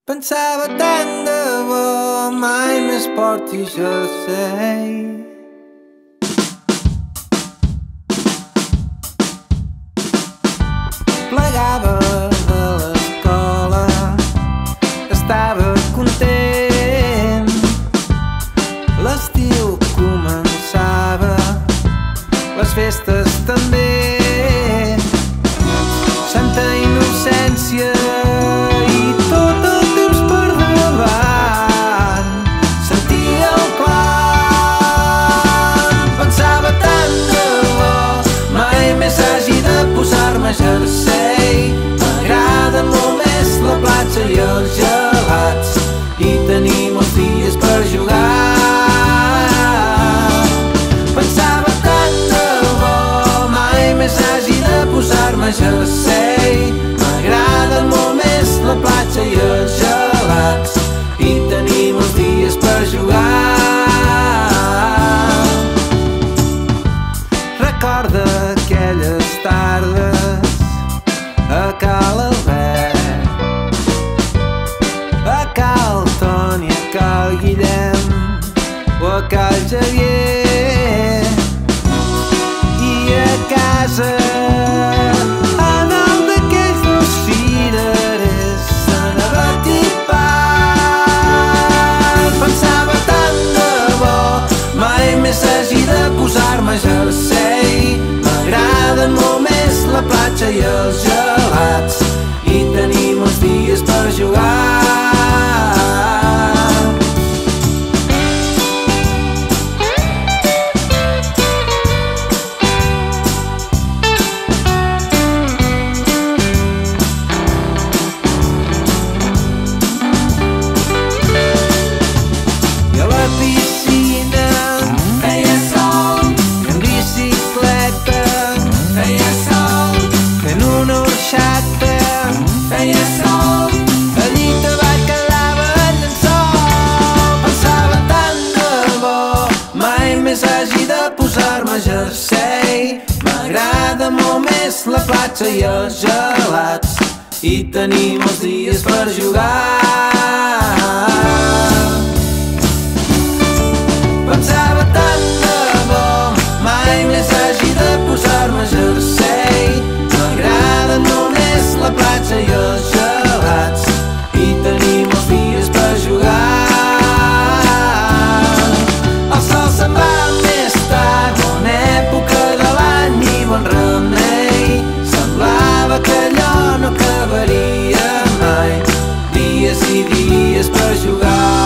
Pensava tant de bo, mai més fort i jo sé. Plegava de l'escola, estava content. L'estiu començava, les festes també. Santa innocència i tot el temps per davant. Sentia el clam, pensava tant de bo, mai més hagi de posar-me jersei. M'agrada molt més la platja i els gelats i tenir molts dies per jugar. Pensava tant de bo, mai més hagi de posar-me jersei. M'agraden molt més la platja i els gelats i tenir molts dies per jugar. Recorda aquelles tardes a Cal Albert, a Cal Toni, a Cal Guillem o a Cal Xavier, i a casa en el d'aquells dos cirerers s'han abatipat. Pensava tant de bo, mai més hagi de posar-me jersei. M'agraden molt més la platja i els gelats i tenir molts dies per jugar. Piscina feia sol, en bicicleta feia sol, en una orxata feia sol, allí davall quedava el llençol. Pensava tant de bo, mai més hagi de posar-me jersei. M'agrada molt més la platja i els gelats i tenir molts dies per jugar. Pensava tant de bo, mai més hagi de posar-me jersei. M'agraden molt més la platja i els gelats i tenir molts dies per jugar. El sol se'n va més tard, bona època de l'any i bon remei. Semblava que allò no acabaria mai, dies i dies per jugar.